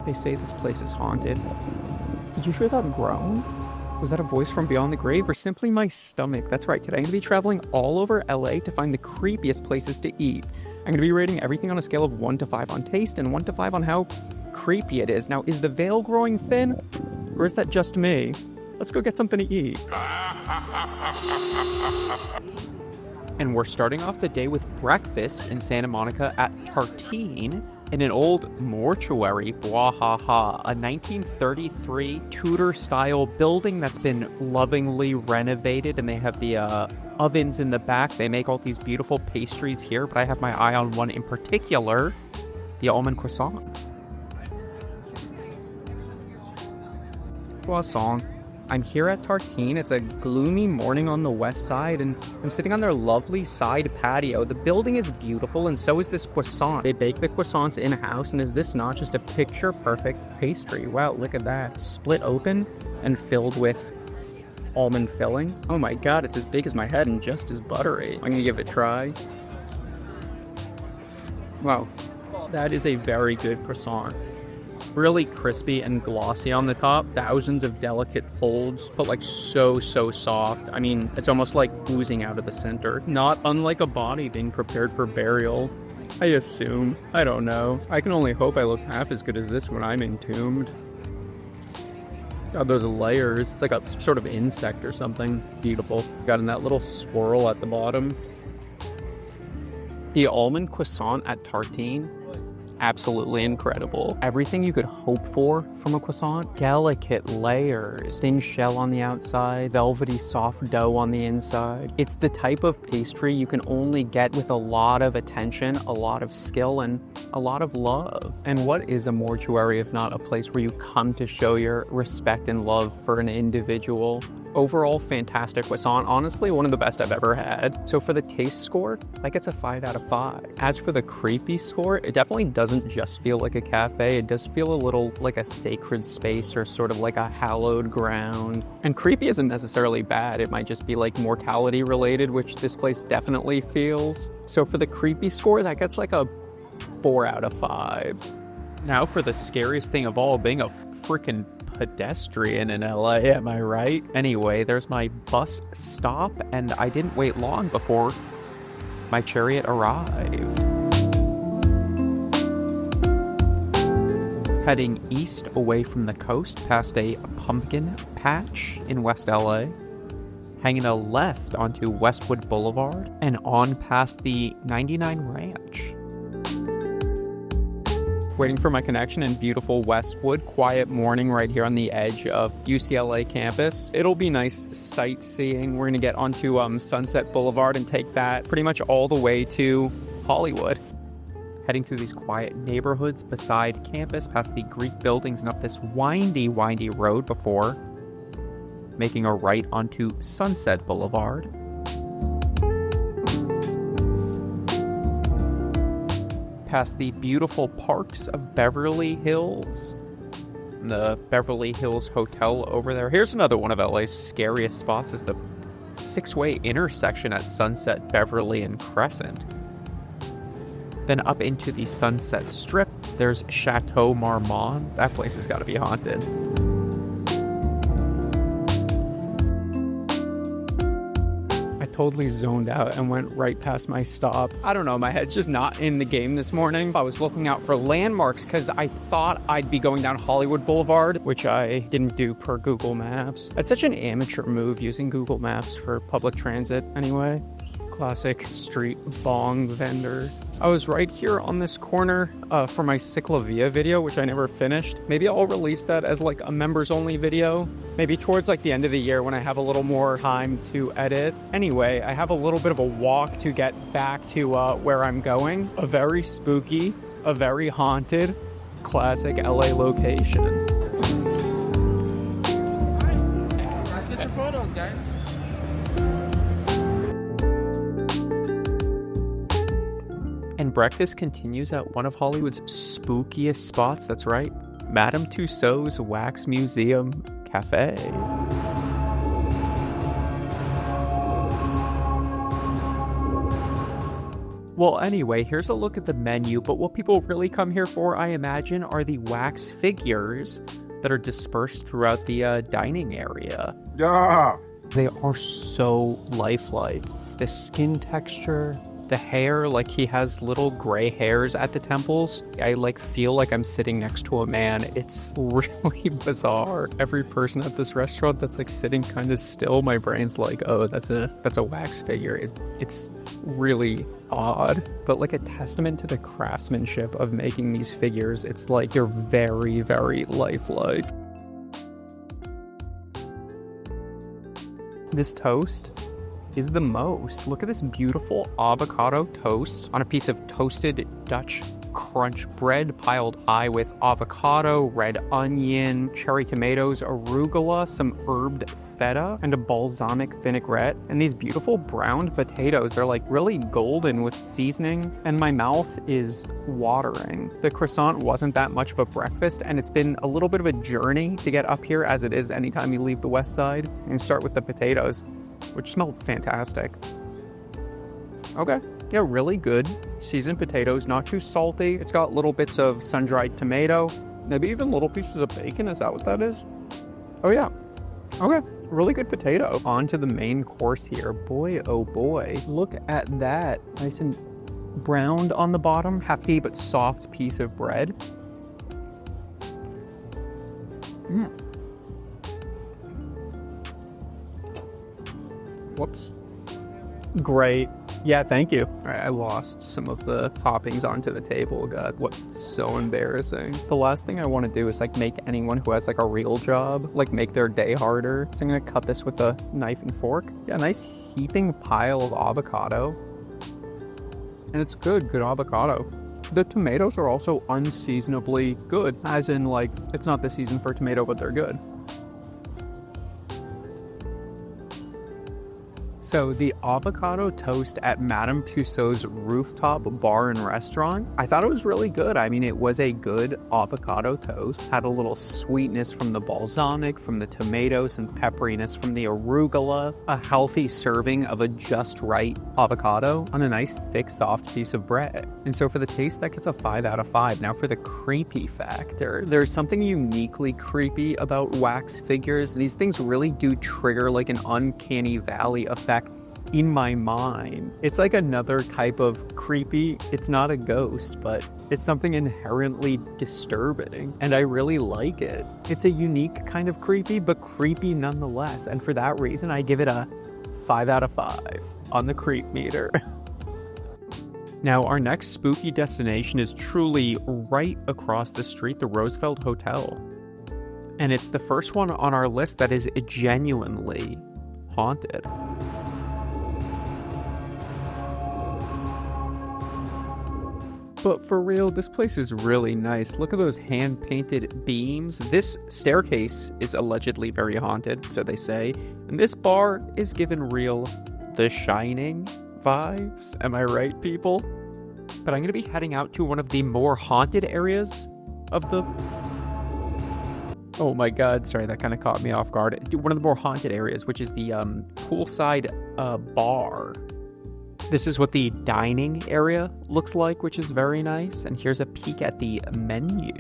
They say this place is haunted. Did you hear that groan? Was that a voice from beyond the grave or simply my stomach? That's right, today I'm going to be traveling all over LA to find the creepiest places to eat. I'm going to be rating everything on a scale of 1 to 5 on taste and 1 to 5 on how creepy it is. Now, is the veil growing thin? Or is that just me? Let's go get something to eat. And we're starting off the day with breakfast in Santa Monica at Tartine in an old mortuary, bwahaha, a 1933 Tudor-style building that's been lovingly renovated, and they have the ovens in the back. They make all these beautiful pastries here, but I have my eye on one in particular, the almond croissant. Croissant. I'm here at Tartine. It's a gloomy morning on the west side, and I'm sitting on their lovely side patio. The building is beautiful, and so is this croissant. They bake the croissants in-house, and is this not just a picture-perfect pastry? Wow, look at that. Split open and filled with almond filling. Oh my god, it's as big as my head and just as buttery. I'm gonna give it a try. Wow, that is a very good croissant. Really crispy and glossy on the top. Thousands of delicate folds, but like so soft. I mean, it's almost like oozing out of the center. Not unlike a body being prepared for burial, I assume. I don't know. I can only hope I look half as good as this when I'm entombed. God, those layers. It's like a sort of insect or something. Beautiful. Got in that little swirl at the bottom. The almond croissant at Tartine, absolutely incredible. Everything you could hope for from a croissant. Delicate layers, thin shell on the outside, velvety soft dough on the inside. It's the type of pastry you can only get with a lot of attention, a lot of skill, and a lot of love. And what is a mortuary if not a place where you come to show your respect and love for an individual? Overall, fantastic croissant. Honestly, one of the best I've ever had. So for the taste score, that gets a 5 out of 5. As for the creepy score, it definitely doesn't just feel like a cafe. It does feel a little like a sacred space or sort of like a hallowed ground. And creepy isn't necessarily bad. It might just be like mortality related, which this place definitely feels. So for the creepy score, that gets like a 4 out of 5. Now for the scariest thing of all, being a freaking pedestrian in LA, am I right? Anyway, there's my bus stop, and I didn't wait long before my chariot arrived. Heading east away from the coast past a pumpkin patch in West LA, hanging a left onto Westwood Boulevard, and on past the 99 Ranch. Waiting for my connection in beautiful Westwood. Quiet morning right here on the edge of UCLA campus. It'll be nice sightseeing. We're gonna get onto Sunset Boulevard and take that pretty much all the way to Hollywood. Heading through these quiet neighborhoods beside campus, past the Greek buildings and up this windy road before making a right onto Sunset Boulevard. Past the beautiful parks of Beverly Hills. The Beverly Hills Hotel over there. Here's another one of LA's scariest spots, is the 6-way intersection at Sunset, Beverly, and Crescent. Then up into the Sunset Strip, there's Chateau Marmont. That place has got to be haunted. Totally zoned out and went right past my stop. I don't know, my head's just not in the game this morning. I was looking out for landmarks because I thought I'd be going down Hollywood Boulevard, which I didn't do per Google Maps. That's such an amateur move, using Google Maps for public transit anyway. Classic street bong vendor. I was right here on this corner for my Ciclavia video, which I never finished. Maybe I'll release that as like a members only video. Maybe towards like the end of the year when I have a little more time to edit. Anyway, I have a little bit of a walk to get back to where I'm going. A very spooky, a very haunted, classic LA location. Let's get some photos, guys. And breakfast continues at one of Hollywood's spookiest spots. That's right, Madame Tussauds Wax Museum Café. Well, anyway, here's a look at the menu, but what people really come here for, I imagine, are the wax figures that are dispersed throughout the dining area. Yeah. They are so lifelike. The skin texture, the hair, like he has little gray hairs at the temples. I feel like I'm sitting next to a man. It's really bizarre. Every person at this restaurant that's sitting kind of still, my brain's like, oh, that's a wax figure. It's really odd, but a testament to the craftsmanship of making these figures. It's they're very, very lifelike. This toast is the most. Look at this beautiful avocado toast on a piece of toasted Dutch crunch bread piled high with avocado, red onion, cherry tomatoes, arugula, some herbed feta, and a balsamic vinaigrette. And these beautiful browned potatoes, they're really golden with seasoning, and my mouth is watering. The croissant wasn't that much of a breakfast, and it's been a little bit of a journey to get up here, as it is anytime you leave the west side. And start with the potatoes, which smelled fantastic. Okay. Yeah, really good seasoned potatoes, not too salty. It's got little bits of sun-dried tomato, maybe even little pieces of bacon. Is that what that is? Oh yeah. Okay, really good potato. On to the main course here. Boy, oh boy. Look at that. Nice and browned on the bottom, hefty but soft piece of bread. Whoops. Great. Yeah, thank you. All right, I lost some of the toppings onto the table. God, what's so embarrassing. The last thing I want to do is make anyone who has a real job, make their day harder. So I'm gonna cut this with a knife and fork. Yeah, nice heaping pile of avocado. And it's good avocado. The tomatoes are also unseasonably good, as in it's not the season for tomato, but they're good. So the avocado toast at Madame Tussaud's Rooftop bar and restaurant, I thought it was really good. I mean, it was a good avocado toast. Had a little sweetness from the balsamic, from the tomatoes, and pepperiness from the arugula. A healthy serving of a just right avocado on a nice, thick, soft piece of bread. And so for the taste, that gets a 5 out of 5. Now for the creepy factor. There's something uniquely creepy about wax figures. These things really do trigger an uncanny valley effect in my mind. It's another type of creepy. It's not a ghost, but it's something inherently disturbing, and I really like it. It's a unique kind of creepy, but creepy nonetheless, and for that reason, I give it a 5 out of 5 on the creep meter. Now, our next spooky destination is truly right across the street, the Roosevelt Hotel. And it's the first one on our list that is genuinely haunted. But for real, this place is really nice. Look at those hand-painted beams. This staircase is allegedly very haunted, so they say. And this bar is given real The Shining vibes. Am I right, people? But I'm going to be heading out to one of the more haunted areas of the... Oh my god, sorry, that kind of caught me off guard. One of the more haunted areas, which is the poolside bar. This is what the dining area looks like, which is very nice. And here's a peek at the menu.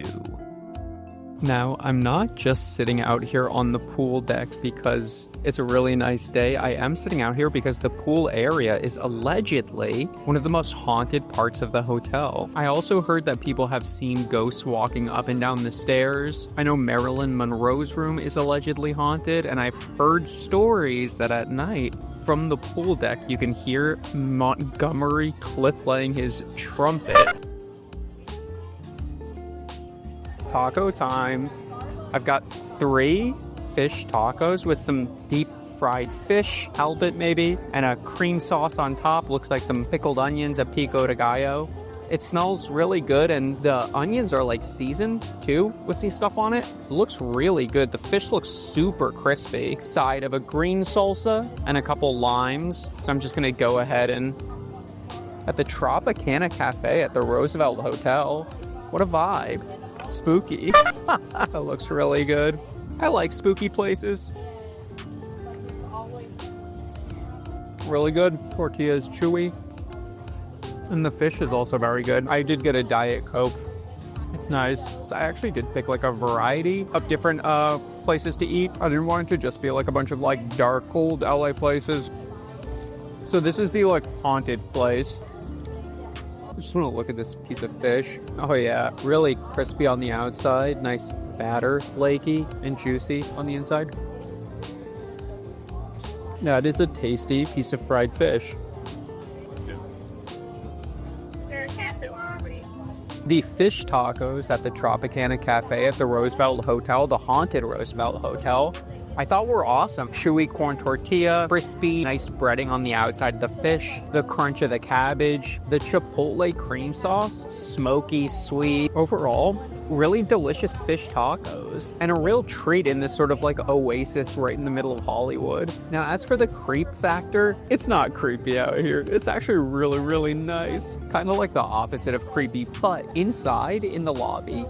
Now, I'm not just sitting out here on the pool deck because it's a really nice day. I am sitting out here because the pool area is allegedly one of the most haunted parts of the hotel. I also heard that people have seen ghosts walking up and down the stairs. I know Marilyn Monroe's room is allegedly haunted, and I've heard stories that at night, from the pool deck, you can hear Montgomery Clift laying his trumpet. Taco time. I've got 3 fish tacos with some deep fried fish, halibut maybe, and a cream sauce on top. Looks like some pickled onions, a pico de gallo. It smells really good, and the onions are seasoned too with the stuff on it. It looks really good. The fish looks super crispy. Side of a green salsa and a couple limes. So I'm just gonna go ahead and at the Tropicana Café at the Roosevelt Hotel. What a vibe. Spooky. That looks really good. I like spooky places. Really good. Tortilla is chewy. And the fish is also very good. I did get a Diet Coke. It's nice. So I actually did pick like a variety of different places to eat. I didn't want it to just be like a bunch of like dark, cold LA places. So this is the like haunted place. I just want to look at this piece of fish. Oh yeah, really crispy on the outside. Nice batter, flaky and juicy on the inside. That is a tasty piece of fried fish. The fish tacos at the Tropicana Café at the Roosevelt Hotel, the haunted Roosevelt Hotel, I thought were awesome. Chewy corn tortilla, crispy, nice breading on the outside of the fish, the crunch of the cabbage, the chipotle cream sauce, smoky, sweet. Overall, really delicious fish tacos and a real treat in this sort of like oasis right in the middle of Hollywood. Now, as for the creep factor, it's not creepy out here. It's actually really, really nice. Kind of like the opposite of creepy, but inside in the lobby,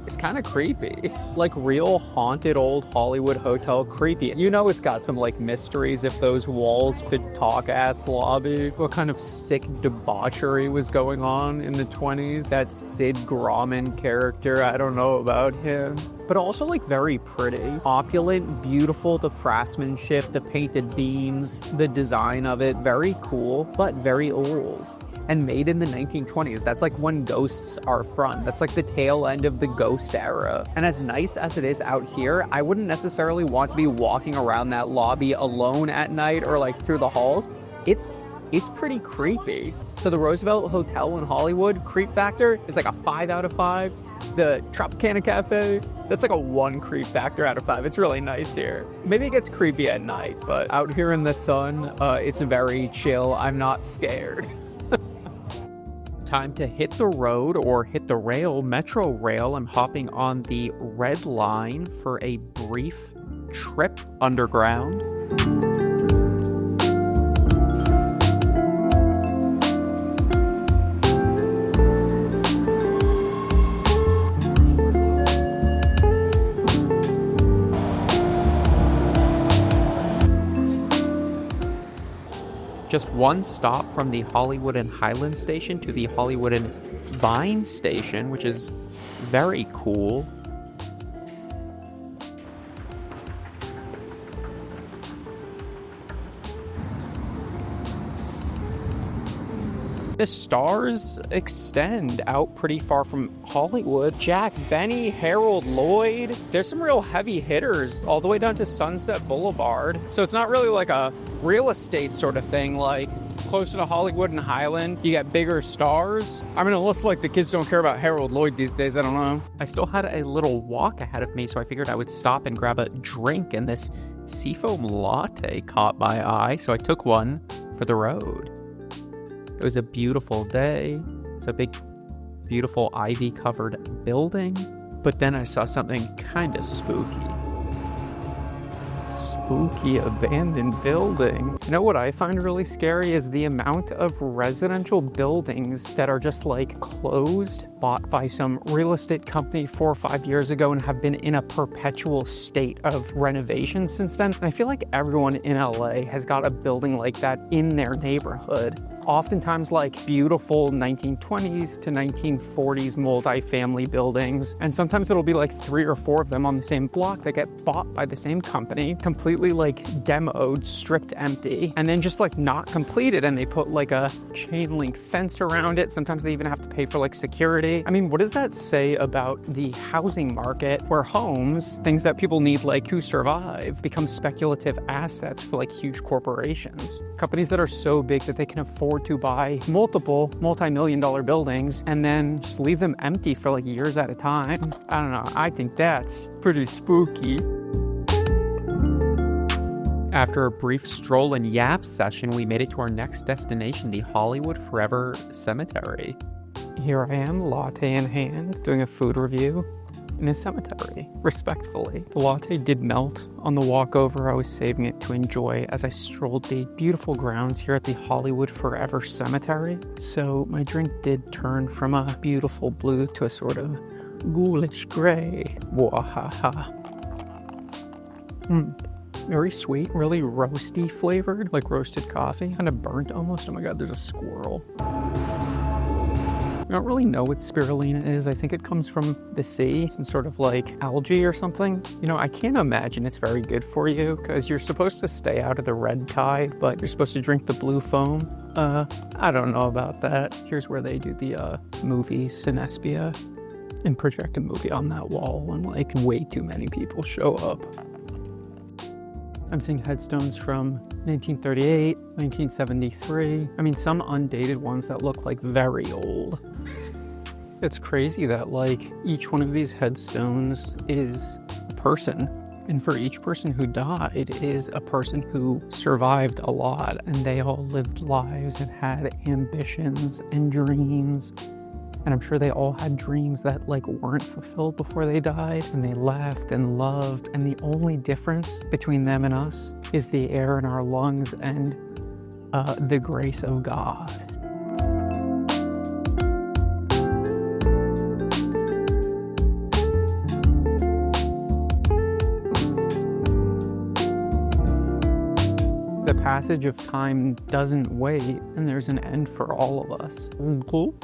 it's kind of creepy. Like real haunted old Hollywood hotel creepy. You know it's got some like mysteries if those walls could talk ass lobby. What kind of sick debauchery was going on in the 20s? That Sid Grauman character, I don't know about him. But also like very pretty. Opulent, beautiful, the craftsmanship, the painted beams, the design of it, very cool, but very old. And made in the 1920s. That's like when ghosts are fun. That's like the tail end of the ghost era. And as nice as it is out here, I wouldn't necessarily want to be walking around that lobby alone at night or like through the halls. It's pretty creepy. So the Roosevelt Hotel in Hollywood, creep factor is like a 5 out of 5. The Tropicana Cafe, that's like a 1 creep factor out of 5. It's really nice here. Maybe it gets creepy at night, but out here in the sun, it's very chill. I'm not scared. Time to hit the road or hit the rail, Metro Rail. I'm hopping on the Red Line for a brief trip underground. Just one stop from the Hollywood and Highland station to the Hollywood and Vine station, which is very cool. The stars extend out pretty far from Hollywood. Jack Benny, Harold Lloyd. There's some real heavy hitters all the way down to Sunset Boulevard. So it's not really like a real estate sort of thing, like closer to Hollywood and Highland, you get bigger stars. I mean, it looks like the kids don't care about Harold Lloyd these days, I don't know. I still had a little walk ahead of me, so I figured I would stop and grab a drink, and this seafoam latte caught my eye, so I took one for the road. It was a beautiful day. It's a big, beautiful ivy-covered building, but then I saw something kind of spooky. Spooky abandoned building. You know what I find really scary is the amount of residential buildings that are just like closed, bought by some real estate company 4 or 5 years ago and have been in a perpetual state of renovation since then. And I feel like everyone in LA has got a building like that in their neighborhood. Oftentimes like beautiful 1920s to 1940s multi-family buildings. And sometimes it'll be like 3 or 4 of them on the same block that get bought by the same company, completely like demoed, stripped empty, and then just like not completed. And they put like a chain link fence around it. Sometimes they even have to pay for like security. I mean, what does that say about the housing market where homes, things that people need like to survive, become speculative assets for like huge corporations? Companies that are so big that they can afford to buy multiple multi-million-dollar buildings and then just leave them empty for like years at a time. I don't know. I think that's pretty spooky. After a brief stroll and yap session, we made it to our next destination, the Hollywood Forever Cemetery. Here I am, latte in hand, doing a food review in a cemetery, respectfully. The latte did melt on the walk over. I was saving it to enjoy as I strolled the beautiful grounds here at the Hollywood Forever Cemetery. So my drink did turn from a beautiful blue to a sort of ghoulish gray. Wahaha. Very sweet, really roasty flavored, like roasted coffee. Kind of burnt almost. Oh my god, there's a squirrel. I don't really know what spirulina is. I think it comes from the sea, some sort of like algae or something. You know, I can't imagine it's very good for you because you're supposed to stay out of the red tide, but you're supposed to drink the blue foam. I don't know about that. Here's where they do the movie Cinespia and project a movie on that wall and like way too many people show up. I'm seeing headstones from 1938, 1973. I mean, some undated ones that look like very old. It's crazy that like each one of these headstones is a person. And for each person who died is a person who survived a lot, and they all lived lives and had ambitions and dreams. And I'm sure they all had dreams that like weren't fulfilled before they died, and they laughed and loved. And the only difference between them and us is the air in our lungs and the grace of God. The passage of time doesn't wait, and there's an end for all of us. Cool.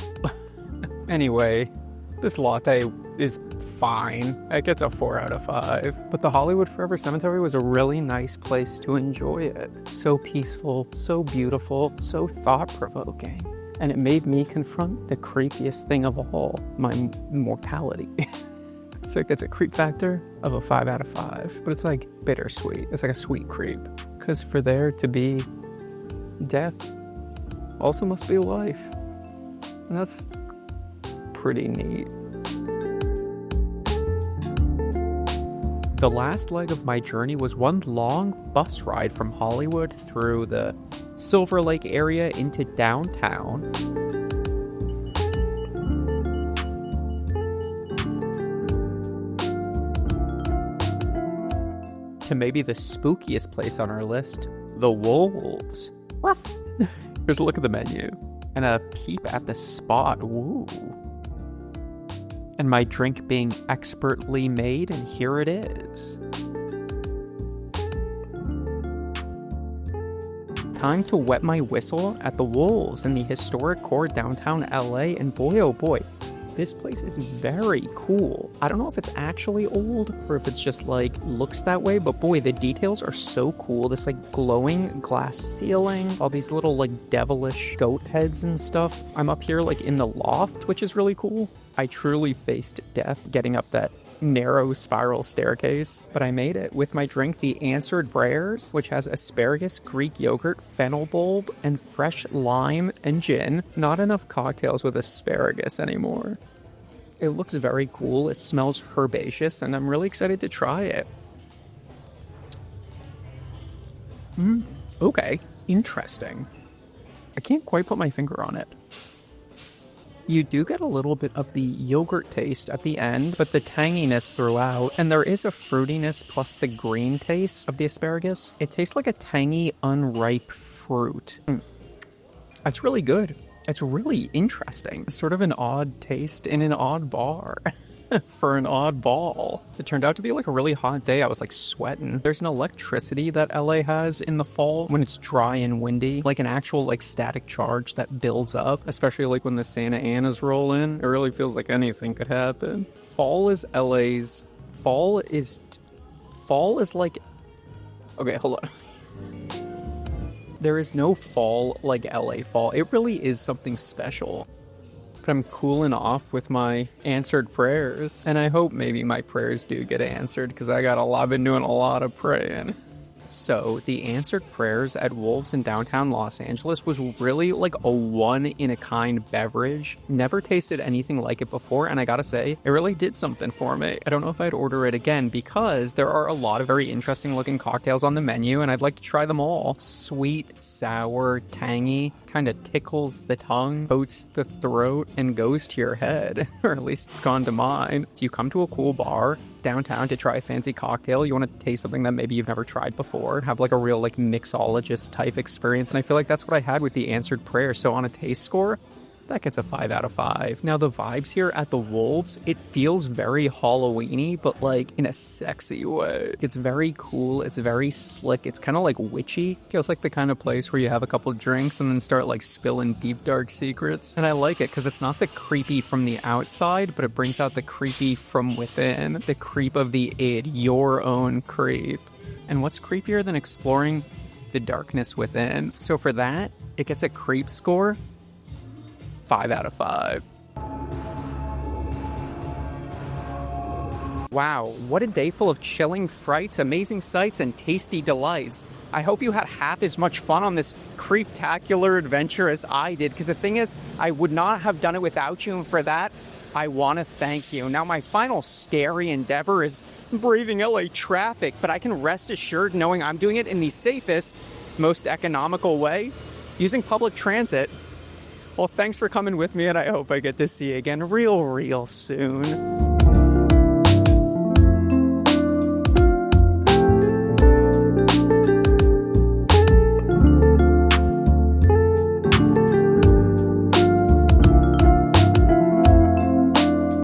Anyway, this latte is fine. It gets a 4 out of 5. But the Hollywood Forever Cemetery was a really nice place to enjoy it. So peaceful, so beautiful, so thought-provoking. And it made me confront the creepiest thing of all, my mortality. So it gets a creep factor of a 5 out of 5. But it's like bittersweet. It's like a sweet creep. Because for there to be death also must be life. And that's pretty neat. The last leg of my journey was one long bus ride from Hollywood through the Silver Lake area into downtown. To maybe the spookiest place on our list, the Wolves. Here's a look at the menu and a peep at the spot. Woo. And my drink being expertly made, and here it is. Time to wet my whistle at the Wolves in the historic core downtown LA, and boy oh boy, this place is very cool. I don't know if it's actually old or if it's just like looks that way, but boy, the details are so cool. This like glowing glass ceiling, all these little like devilish goat heads and stuff. I'm up here like in the loft, which is really cool. I truly faced death getting up that narrow spiral staircase, but I made it with my drink, the Answered Prayers, which has asparagus, Greek yogurt, fennel bulb, and fresh lime and gin. Not enough cocktails with asparagus anymore. It looks very cool. It smells herbaceous, and I'm really excited to try it. Okay, interesting. I can't quite put my finger on it. You do get a little bit of the yogurt taste at the end, but the tanginess throughout, and there is a fruitiness plus the green taste of the asparagus. It tastes like a tangy, unripe fruit. That's really good. It's really interesting. It's sort of an odd taste in an odd bar. For an odd ball. It turned out to be like a really hot day. I was like sweating. There's an electricity that LA has in the fall when it's dry and windy, like an actual like static charge that builds up, especially like when the Santa Anas roll in. It really feels like anything could happen. Fall is LA's. Fall is like, okay, hold on. There is no fall like LA fall. It really is something special. But I'm cooling off with my answered prayers, and I hope maybe my prayers do get answered, because I've been doing a lot of praying. So the Answered Prayers at Wolves in downtown Los Angeles was really like a one-in-a-kind beverage. Never tasted anything like it before, and I gotta say, it really did something for me. I don't know if I'd order it again, because there are a lot of very interesting looking cocktails on the menu, and I'd like to try them all. Sweet, sour, tangy, kind of tickles the tongue, coats the throat, and goes to your head. Or at least it's gone to mine. If you come to a cool bar downtown to try a fancy cocktail, you want to taste something that maybe you've never tried before, have like a real like mixologist type experience, and I feel like that's what I had with the Answered Prayer. So on a taste score, That gets a 5 out of 5. Now the vibes here at the Wolves, it feels very Halloween-y, but like in a sexy way. It's very cool, it's very slick, it's kind of like witchy. Feels like the kind of place where you have a couple drinks and then start like spilling deep dark secrets. And I like it because it's not the creepy from the outside, but it brings out the creepy from within. The creep of the id, your own creep. And what's creepier than exploring the darkness within? So for that, it gets a creep score 5 out of 5. Wow, what a day full of chilling frights, amazing sights, and tasty delights. I hope you had half as much fun on this creeptacular adventure as I did, because the thing is, I would not have done it without you, and for that, I want to thank you. Now, my final scary endeavor is braving LA traffic, but I can rest assured knowing I'm doing it in the safest, most economical way, using public transit. Well, thanks for coming with me, and I hope I get to see you again real soon.